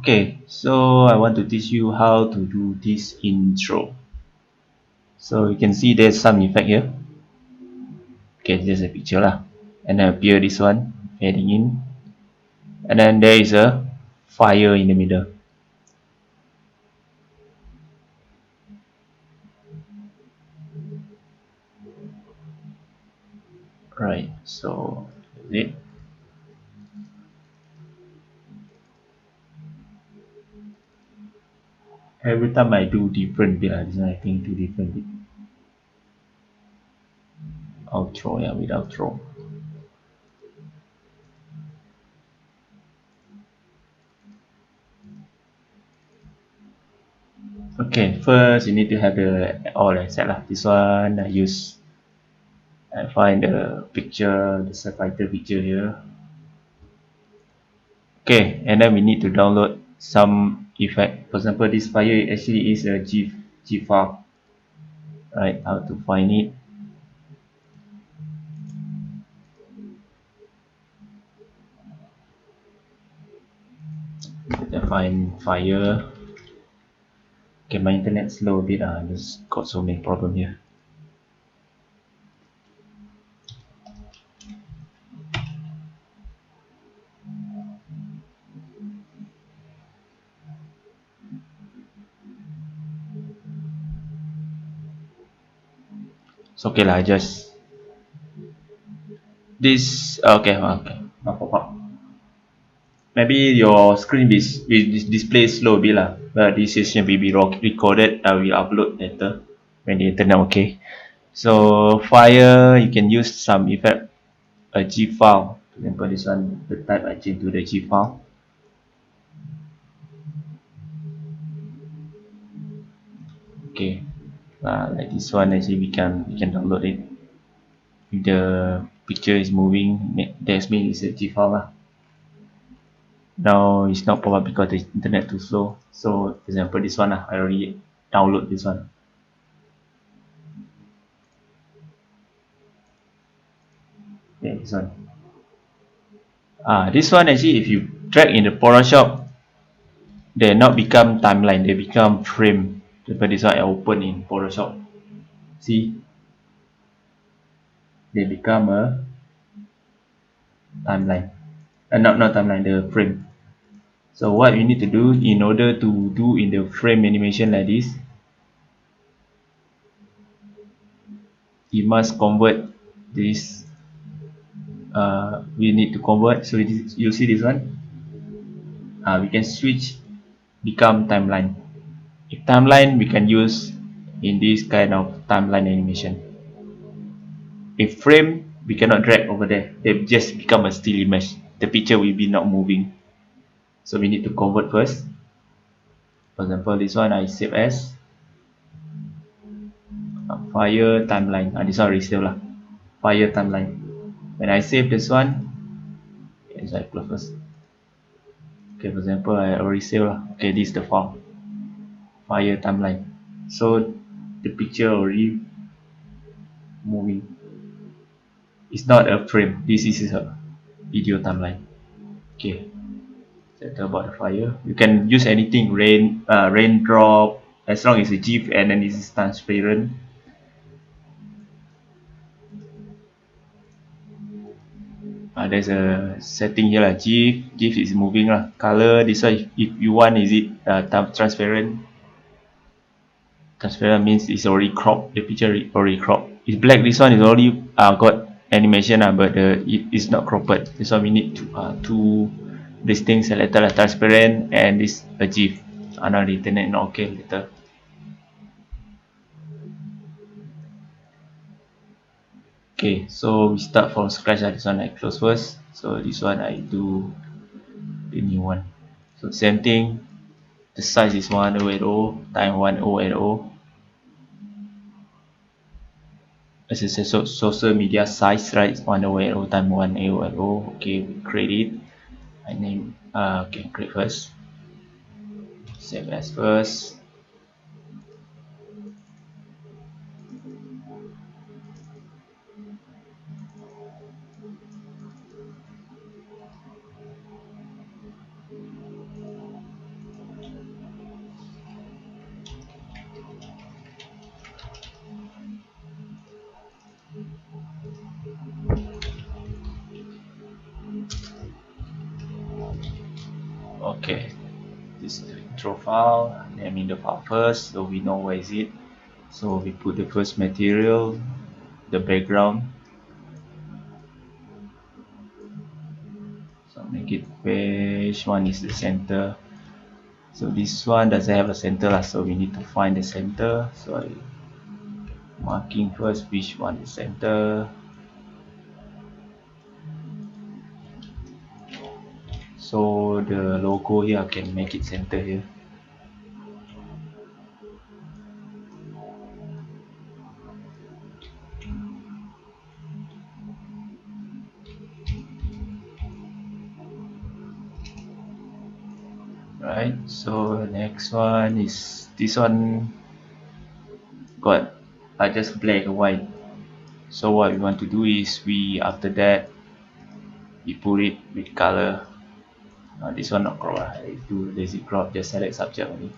Okay, so I want to teach you how to do this intro. So you can see there's some effect here. Okay, there's a picture lah. And then appear this one, heading in. And then there is a fire in the middle. Right, so is it? Every time I do different bit, this one I think do different bit. Outro, yeah, with outro. Okay, first you need to have the all set lah. This one I find the picture, the subtitle picture here. Okay, and then we need to download some effect. For example, this fire actually is a GIF file. Right, how to find it? Let's find fire. Okay, my internet slow a bit. Just got so many problem here. So okay lah, just this. Okay, not pop up. Maybe your screen is display slow a bit lah. But this session will be recorded. I will upload later when the internet okay. So fire, you can use some effect, a GIF file. For example, this one, the type I change to the GIF file. Okay, like this one actually we can download it. If the picture is moving, that means it's a GIF file lah. Now it's not pop up because the internet too slow. So for example, this one I already download this one. Yeah, this one. This one actually, if you drag in the Photoshop, they not become timeline, they become frame. But this one I open in Photoshop. See, they become a timeline. Not timeline, the frame. So what you need to do in order to do in the frame animation like this, you must convert this. We need to convert. So you see this one. We can switch, become timeline. If timeline, we can use in this kind of timeline animation. If frame, we cannot drag over there. They just become a still image. The picture will be not moving. So we need to convert first. For example, this one I save as fire timeline. This one resave lah. Fire timeline. When I save this one, yes, I close first. Okay, for example, I already save lah. Okay, this is the file. Fire timeline. So the picture already moving. It's not a frame. This is a video timeline. Okay. That's about the fire. You can use anything, raindrop, as long as it's a GIF and then this is transparent. There's a setting here lah. GIF is moving lah. Color, this one if you want, is it transparent? Transparent means it's already cropped. The picture already cropped. It's black. This one is already got animation but it's not cropped. This one we need two these things selected lah, transparent and this a GIF. Now the internet not okay later. Okay, so we start from scratch. This one I close first. So this one I do the new one. So same thing. The size is 1080 times 1080. This is a social media size, right? 1080 times 1080. Okay, we create it. I name okay, create first. Save as first. Okay, this is the intro file. Naming the file first, so we know where is it. So we put the first material, the background. So make it page one is the center. So this one doesn't have a center lah, so we need to find the center. So I marking first which one is center. So the logo here I can make it center here. Right, so next one is this one got just black and white. So what we want to do is we after that we put it with color. This one not crop, I do lazy crop, just select subject only.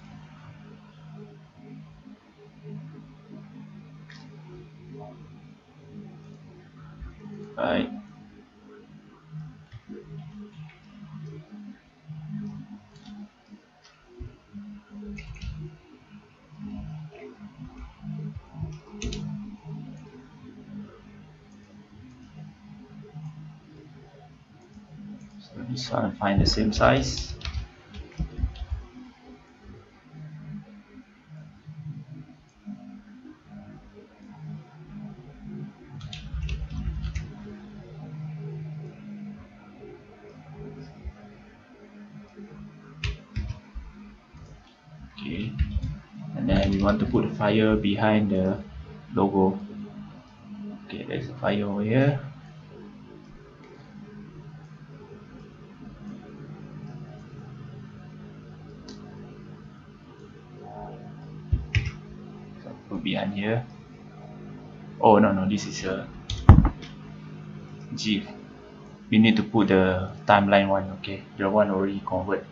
Right, so this one find the same size. Okay, and then we want to put the fire behind the logo. Okay, there's a fire over here. So put behind here. Oh no, this is a GIF. We need to put the timeline one. Okay, the one already convert.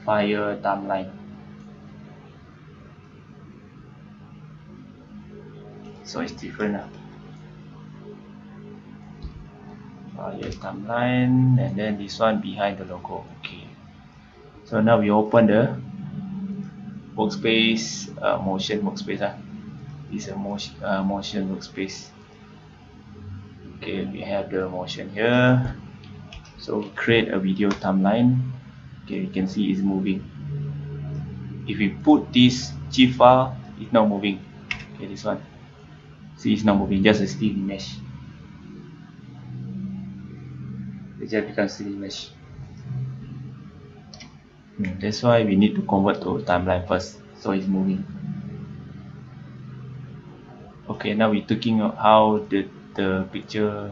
Fire timeline. So it's different. Fire timeline, and then this one behind the logo. Okay. So now we open the workspace, motion workspace. This is a motion workspace. Okay, we have the motion here. So create a video timeline. Okay, you can see it's moving. If we put this GIF file, it's not moving. Okay, this one. See, it's not moving, just a still image. It just becomes still image. That's why we need to convert to timeline first, so it's moving. Okay, now we're talking about how the picture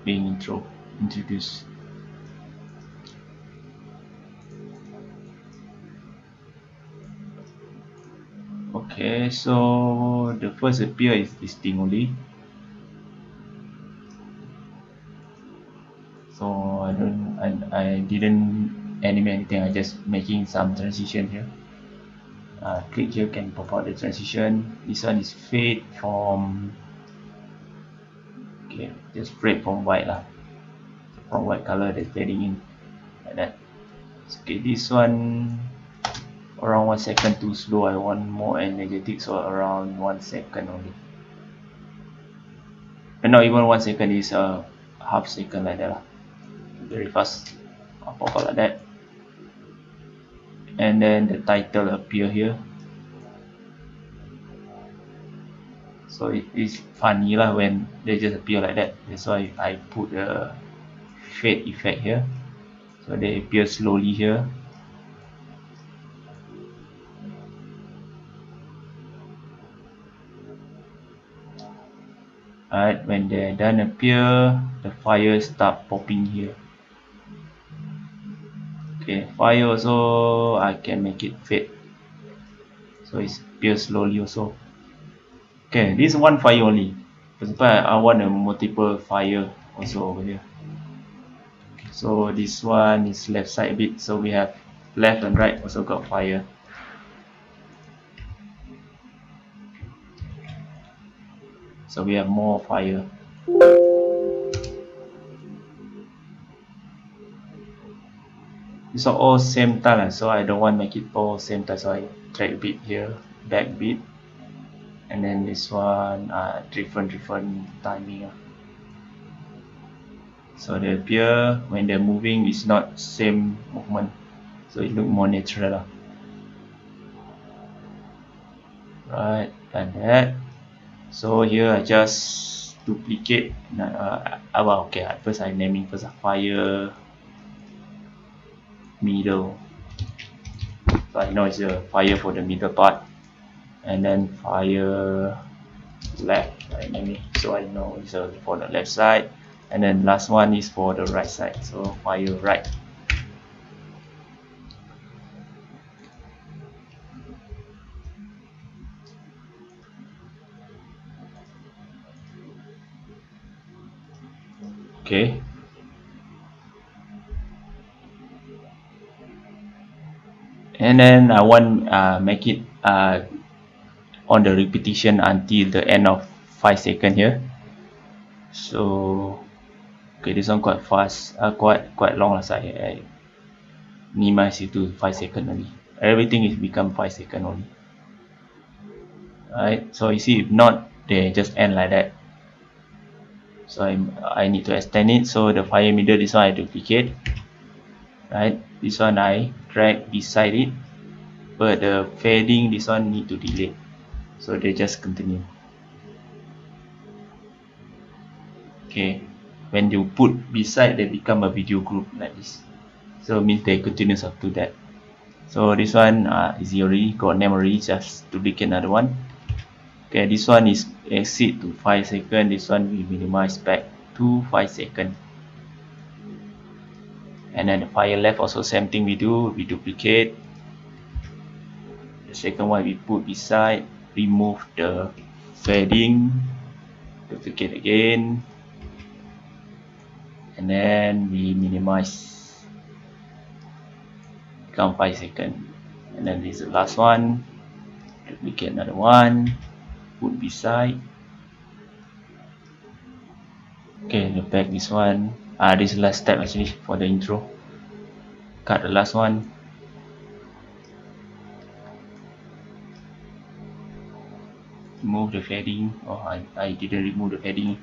being introduced. Okay, so the first appear is this thing only. So I didn't animate anything, I just making some transition here. Click here can pop out the transition. This one is fade from, okay, just fade from white lah, from white color that's fading in like that. Okay, this one around 1 second too slow, I want more energetic, so around 1 second only. And not even 1 second, is a half second like that lah. Very fast. I'll pop out like that. And then the title appear here. So it is funny lah when they just appear like that. That's why I put the fade effect here. So they appear slowly here. Alright, when they're done appear, the fire start popping here. Okay, fire also I can make it fade, so it appears slowly also. Okay, this one fire only. For example, I want a multiple fire also over here. So this one is left side a bit, so we have left and right also got fire. So we have more fire. It's all same time, so I don't want make it all same time, so I drag a bit here, back a bit, and then this one different timing. So they appear when they're moving is not same movement, so it look more natural. Right, like that. So here I just duplicate. Okay. At first I naming first fire middle. So I know it's a fire for the middle part, and then fire left. I name it so I know it's for the left side, and then last one is for the right side. So fire right. Okay. And then I want make it on the repetition until the end of 5 seconds here. So okay, this one quite fast, quite long lah. So I minimize it to 5 seconds only. Everything is become 5 seconds only. Right. So you see, if not, they just end like that. So I need to extend it. So the fire middle, this one I duplicate. Right. This one I drag beside it, but the fading, this one need to delete. So they just continue. Okay, when you put beside, they become a video group like this. So it means they continues up to that. So this one is already got name already, just duplicate another one. Okay, this one is exceed to 5 seconds. This one we minimize back to 5 seconds. And then the fire left also same thing we do, we duplicate. The second one we put beside, remove the fading, duplicate again, and then we minimize, become 5 seconds. And then this is the last one, duplicate another one, put beside. Okay, the back this one. This is the last step actually for the intro. Cut the last one. Remove the fading. Oh, I didn't remove the fading.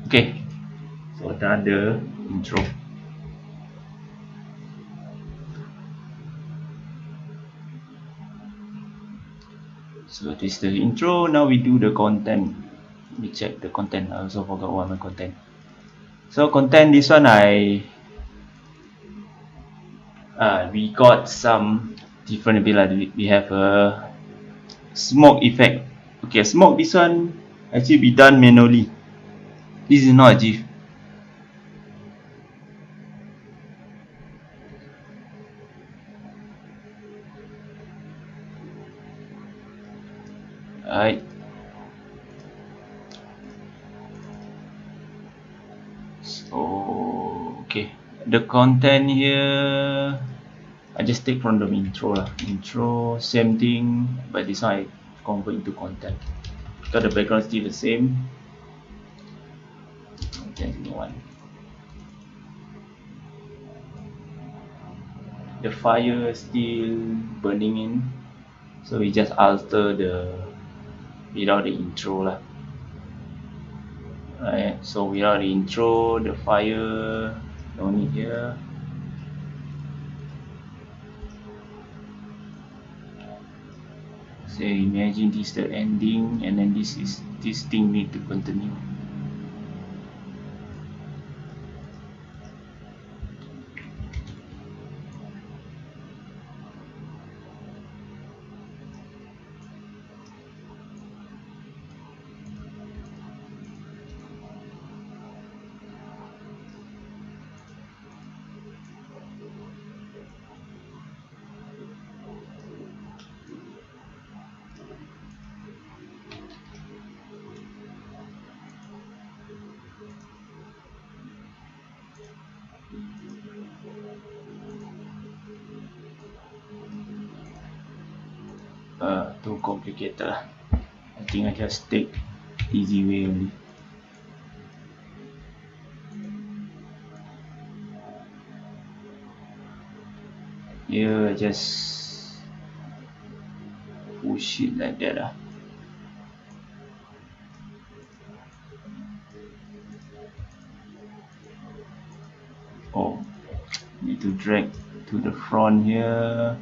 Okay, so done the intro. So this is the intro. Now we do the content. Let me check the content. I also forgot what my content. So content, this one we got some different ability. We have a smoke effect. Okay, smoke, this one actually be done manually. This is not a GIF. Alright. So okay, the content here I just take from the intro lah. Intro, same thing, but this one I convert into content because the background is still the same. Content one. The fire is still burning in, so we just alter without the intro lah. Right, so without the intro, the fire no need here. So imagine this is the ending, and then this thing need to continue. too complicated. I think I just take easy way only. Here I just push it like that. Oh, need to drag to the front here,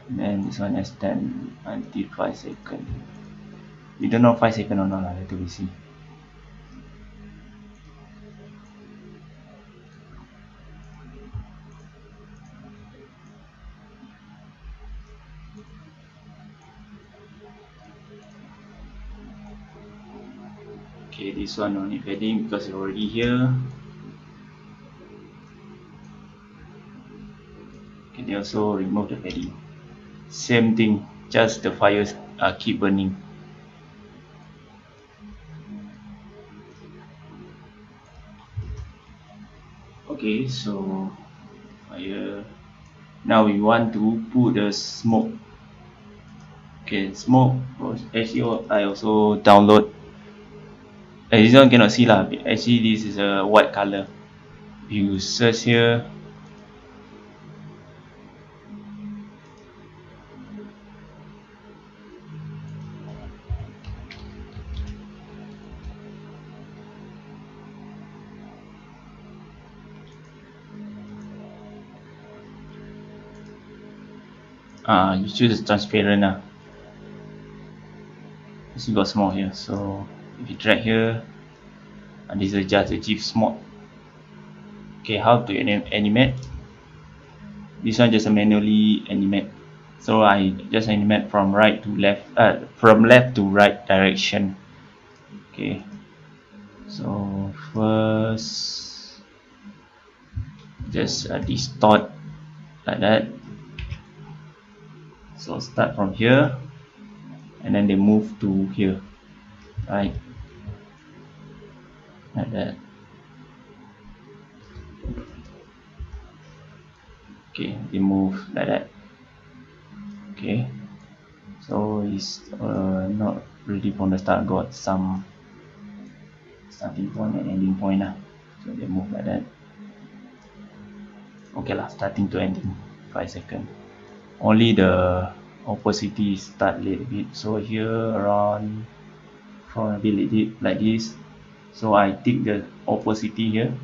and then this one extend until 5 seconds. We don't know 5 seconds or not, later we see. Okay, this one no need padding because it's already here. Okay, they also remove the padding. Same thing, just the fires keep burning. Okay, so fire. Now we want to put the smoke. Okay, smoke. Actually, I also download. This one cannot see lah. Actually, this is a white color. You search here. You choose transparent lah. You got smoke here. So if you drag here, this is just a GIF smoke. Okay, how to animate? This one just manually animate. So I just animate from right to left, from left to right direction. Okay. So first, just distort like that. So start from here, and then they move to here, right? Like that. Okay, they move like that. Okay, so it's not really from the start, got some starting point and ending point lah. So they move like that. Okay lah, starting to ending 5 seconds. Only the opacity start a little bit. So here around from a bit like this. So I take the opacity here,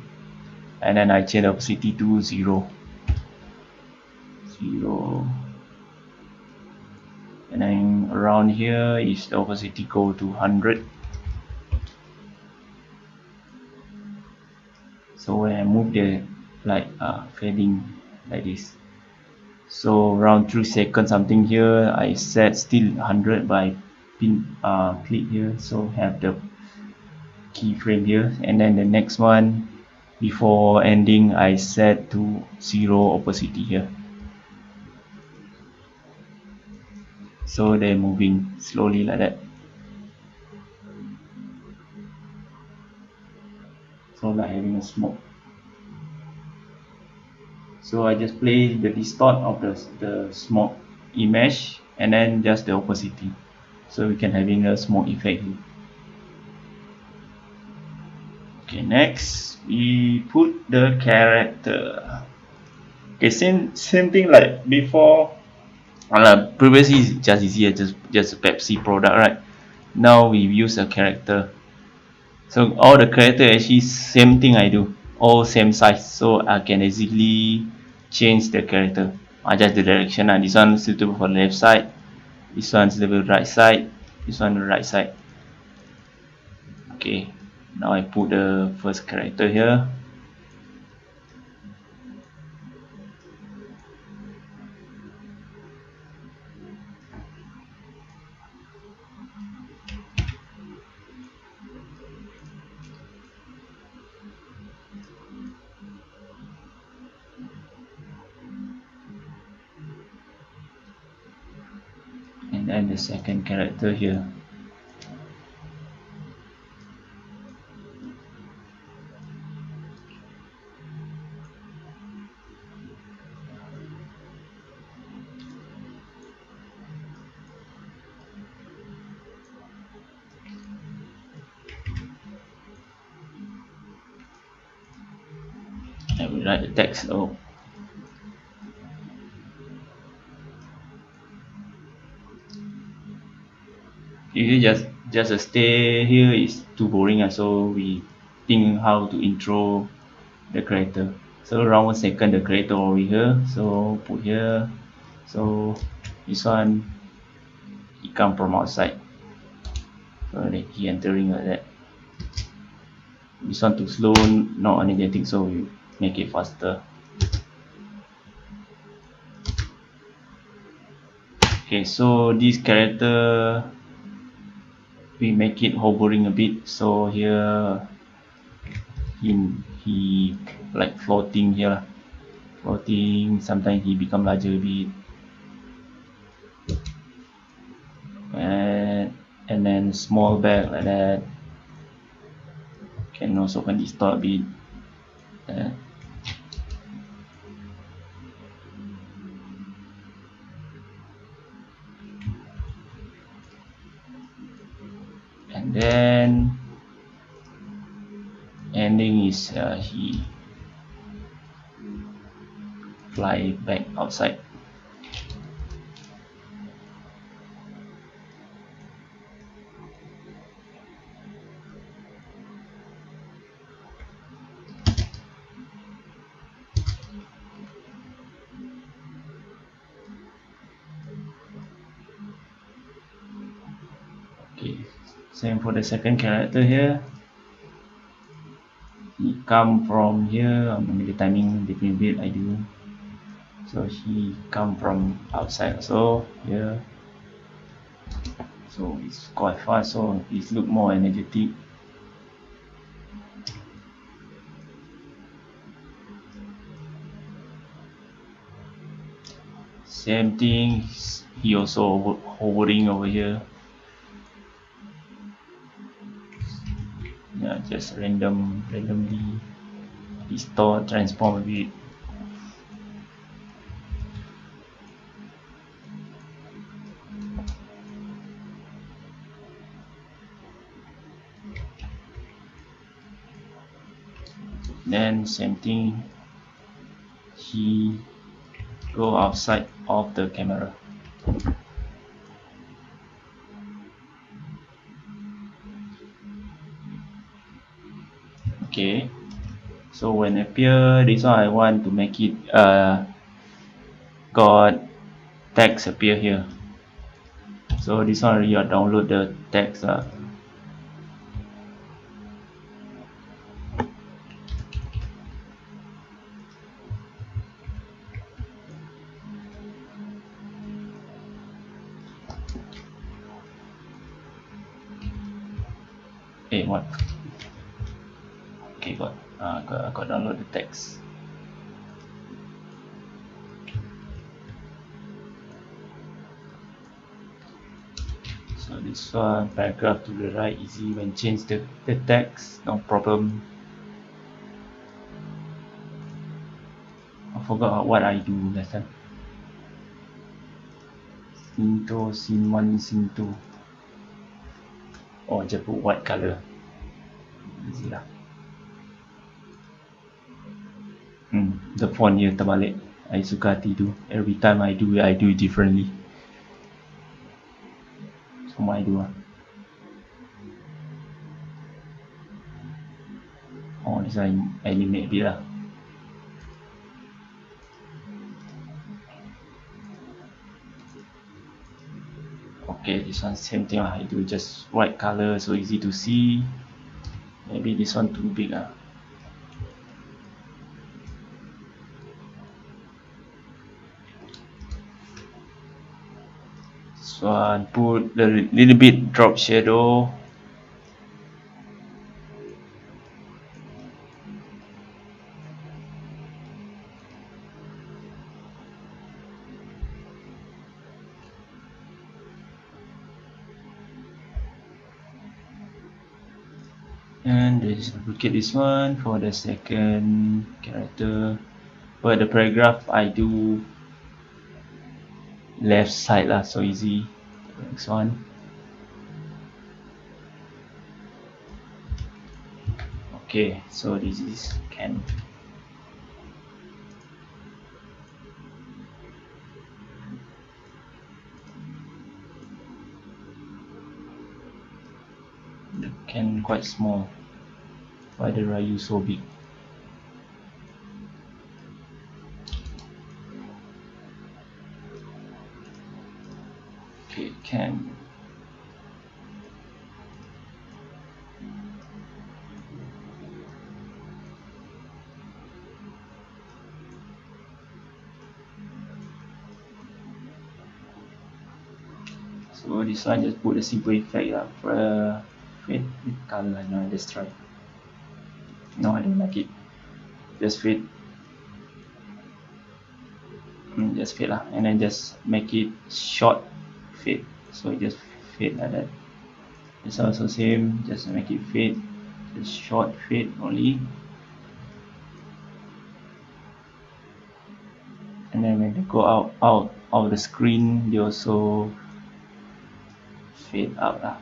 and then I change the opacity to 0. And then around here is the opacity go to 100. So when I move the like fading like this, so around 3 seconds something here, I set still 100 by click here, so have the keyframe here, and then the next one before ending I set to 0 opacity here. So they're moving slowly like that. So like having a smoke. So I just play the distort of the smoke image, and then just the opacity. So we can having a smoke effect here. Okay, next we put the character. Okay, same thing like before. Previously it's just easier, just a Pepsi product, right? Now we use a character. So all the character actually same thing I do, all same size. So I can easily change the character. Just the direction. This one suitable for the left side. This one suitable right side. This one the right side. Okay. Now I put the first character here. And then the second character here. and we write the text. Oh, usually just a stay here is too boring, so we think how to intro the character. So around 1 second the character over here, so put here. So this one, he come from outside, so that he entering like that. This one too slow, not energetic, so we make it faster. Okay, so this character we make it hovering a bit, so here he like floating here, floating. Sometimes he become larger a bit, and then small back like that. Can also distort a bit. Uh, and then ending is he fly back outside. Okay, same for the second character here. He come from here. Maybe the timing different a bit I do. So he come from outside, so here. So it's quite fast, so it look more energetic. Same thing, he also hovering over here. Yeah, just randomly distort, transform a bit. Then same thing, he go outside of the camera. Okay, so when appear this one, I want to make it got text appear here. So this one you download the text. What? Okay, got download the text. So this one, paragraph to the right, easy when change the text, no problem. I forgot what I do last time. Intro, scene 1, scene 2. Oh, just put white color. Easy lah. The font here terbalik. I suka hati tu. Every time I do it differently. Semua I do lah. Oh, this one I animate a bit lah. Okay, this one same thing lah. I do just white color, so easy to see. Maybe this one too big lah. This one put a little bit drop shadow. And let's duplicate this one for the second character. For the paragraph, I do left side lah, so easy. Next one. Okay, so this is can. can quite small. Why the Ryu so big? Okay, can. So this one just put a simple effect lah for a fade with color. No, let's try. No, I don't like it. Just fade. Just fade lah, and then just make it short fade. So just fade like that. It's also same. Just make it fade. Just short fade only. And then when they go out of the screen, they also fade out lah.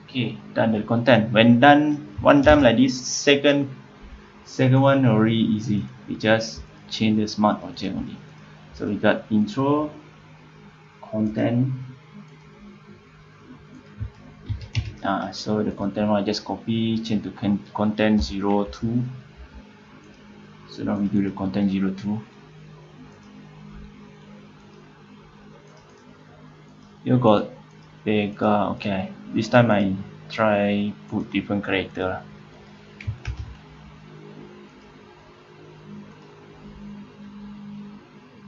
Okay, done the content. When done one time like this, second one already easy. We just change the smart object only. So we got intro, content. So the content one I just copy, change to content 02. So now we do the content 02. You got Vega. Okay, this time I try put different character.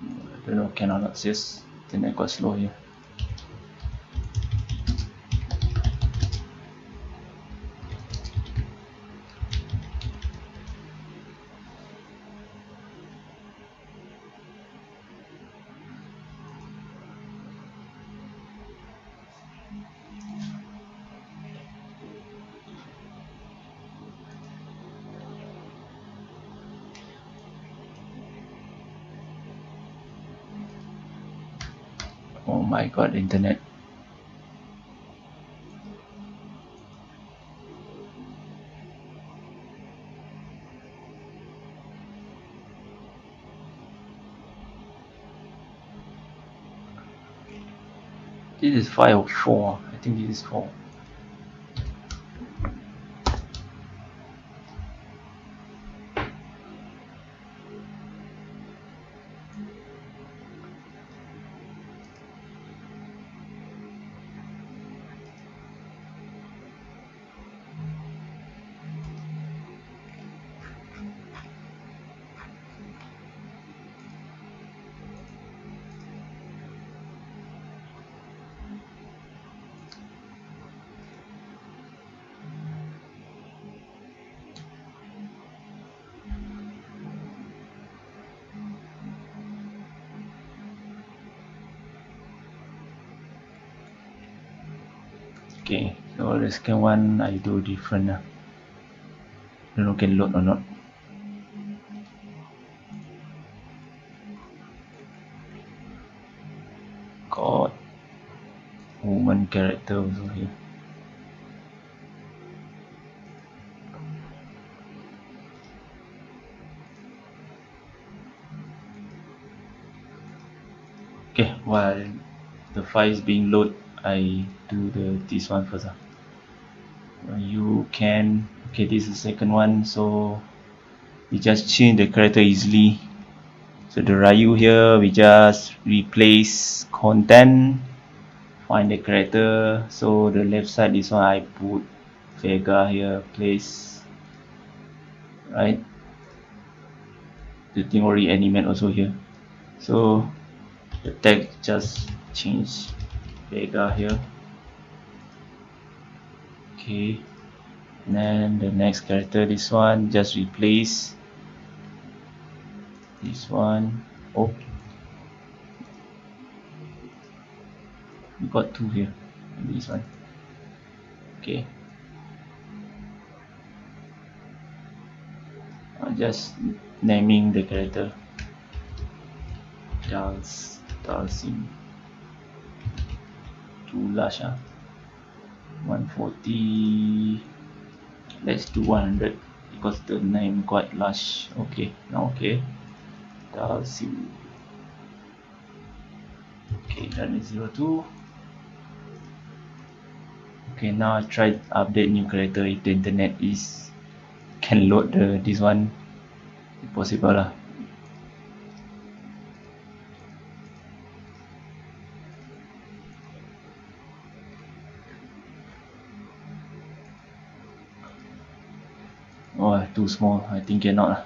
I don't know, cannot access. Internet quite slow here. Oh my god, internet. This is 5 or 4. I think this is 4. Okay, so the second one I do different. Don't know can load or not. Got woman character also here. Okay, while the file is being loaded, I do this one first. You can. Okay, this is the second one. So we just change the character easily. So the Ryu here, we just replace content, find the character. So the left side, this one I put Vega here, place, right? The thing already animate also here. So the text just change Vega here. Okay, and then the next character, this one just replace this one. Oh, we got two here. This one. Okay, just naming the character. Dalsim. Too large. 140. Let's do 100. because the name quite large. Okay, now okay. Okay, that is 02. Okay, now I try update new character if the internet is can load this one. Possible lah. Oh, too small. I think cannot lah.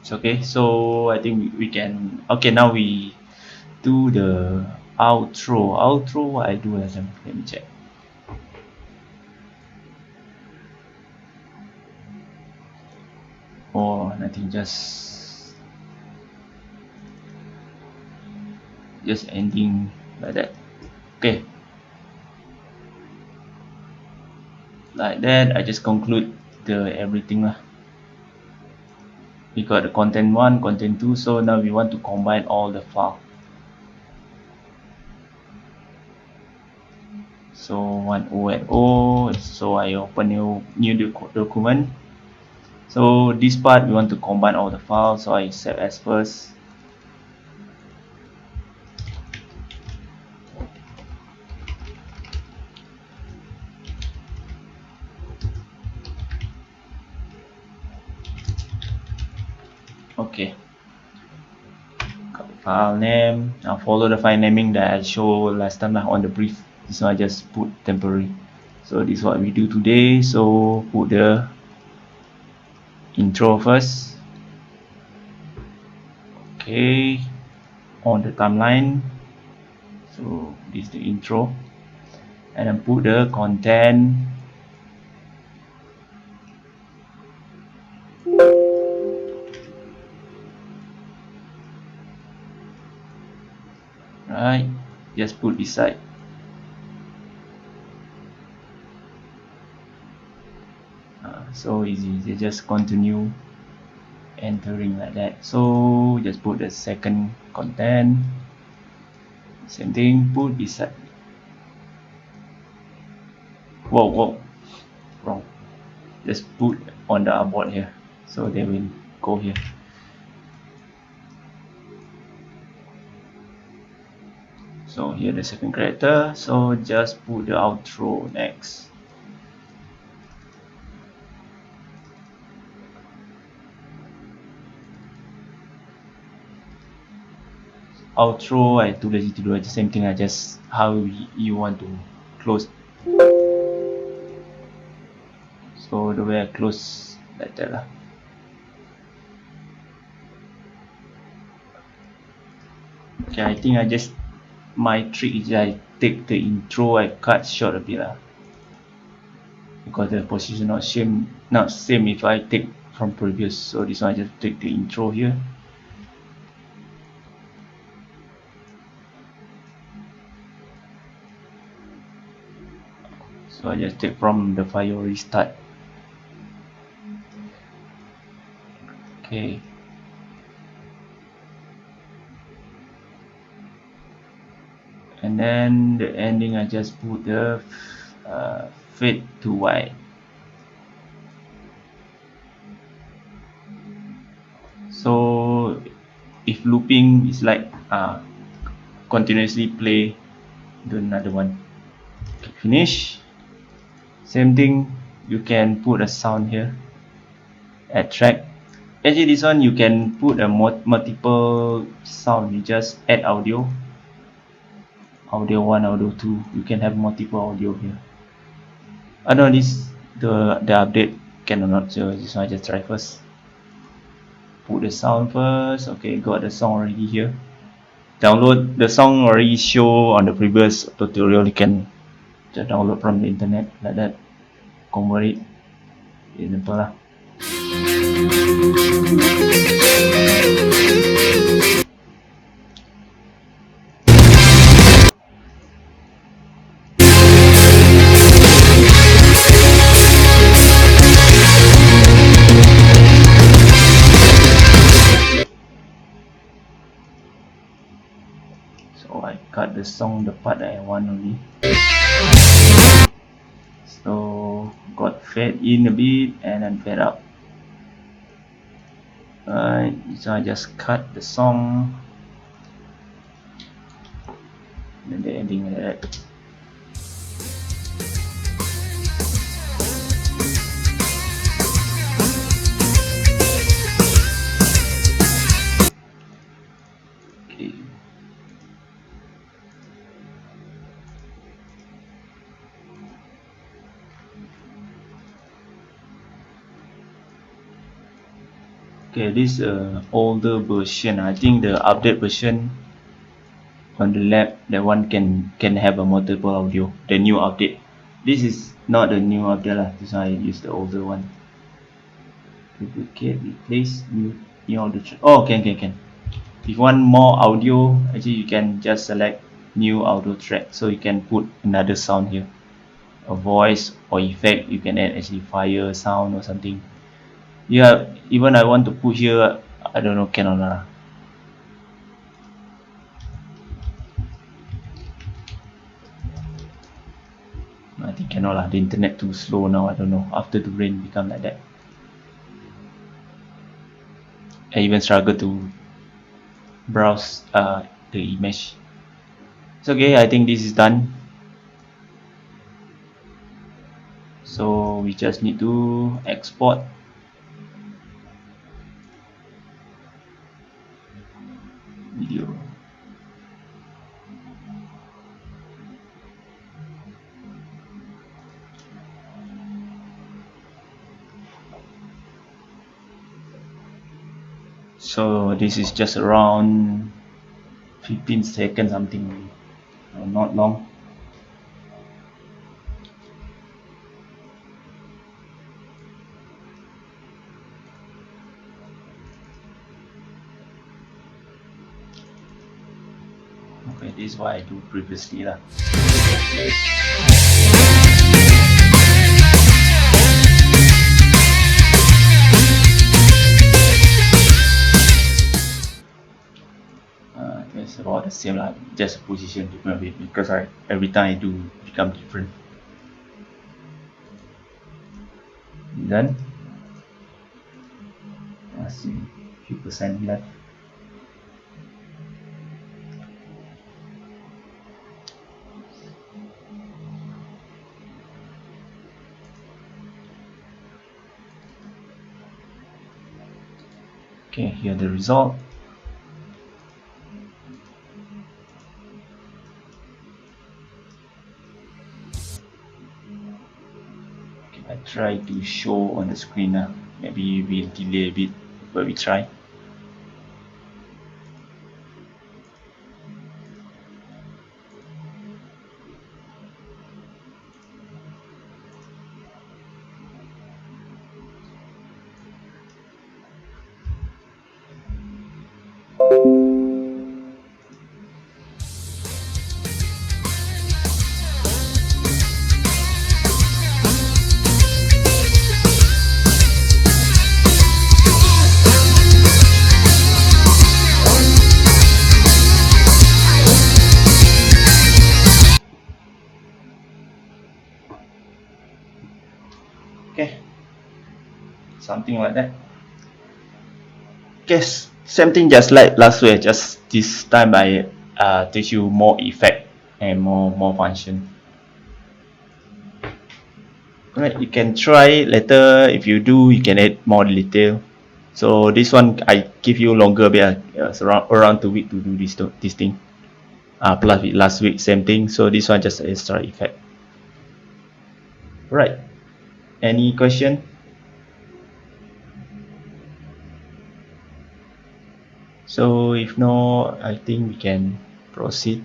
It's okay. So I think we can. Okay, now we do the outro. Outro, what I do as let me check. Oh, nothing. Just ending like that. Okay. Like that, I just conclude the everything lah. We got the content 1, content 2, so now we want to combine all the file. So 1O and O, so I open new document. So this part we want to combine all the files, so I save as first. Okay, got the file name. Now follow the file naming that I showed last time on the brief. This one I just put temporary. So this is what we do today. So put the intro first. Okay, on the timeline. So this is the intro, and then put the content. Right, just put beside. So easy, you just continue entering like that. So just put the second content, same thing, put beside. Whoa, wrong. Just put on the artboard here, so they will go here. So here the second character, so just put the outro next. Outro I too lazy to do the same thing. I just how you want to close. So the way I close like that lah. Okay, I think I just my trick is I take the intro, I cut short a bit lah, because the position not same if I take from previous. So this one I just take the intro here. So I just take from the file restart. Okay. And then the ending I just put the fade to white. So if looping is like continuously play, do another one. Okay, finish. Same thing, you can put a sound here, add track. Actually this one you can put a multiple sound. You just add audio 1, audio 2. You can have multiple audio here. I know this the update can or not, so this one I just try first. Put the sound first. Okay, got the song already here. Download the song already show on the previous tutorial. You can just download from the internet like that, convert it. Simple lah. So I cut cut the song, the part that I want only. So got fade in a bit and then fade out. Alright, so I just cut the song and the ending like that. Okay. Okay, this older version. I think the update version on the lab, that one can have a multiple audio. The new update. This is not the new update lah. This one I use the older one. Duplicate, replace, new audio track. Oh, can. If you want more audio, actually you can just select new audio track. So you can put another sound here, a voice or effect. You can add actually fire sound or something. Yeah, even I want to put here, I don't know, can or not. I think cannot lah. The internet too slow now. I don't know. After the rain become like that. I even struggle to browse the image. It's okay. I think this is done. So we just need to export. Video. So this is just around 15 seconds something, not long. Okay, this is what I do previously lah. It's about the same lah, just position different a bit because every time I do become different. Done. Let's see, few percent left. Okay, here the result. I try to show on the screen now. Maybe we'll delay a bit, but we try. Okay, something like that. Okay, same thing just like last week, just this time I teach you more effect and more function. Alright, you can try later. If you do, you can add more detail. So this one I give you longer bit, it's around 2 weeks to do this thing. Plus with last week same thing. So this one just extra effect. Right. Any question? So if no, I think we can proceed.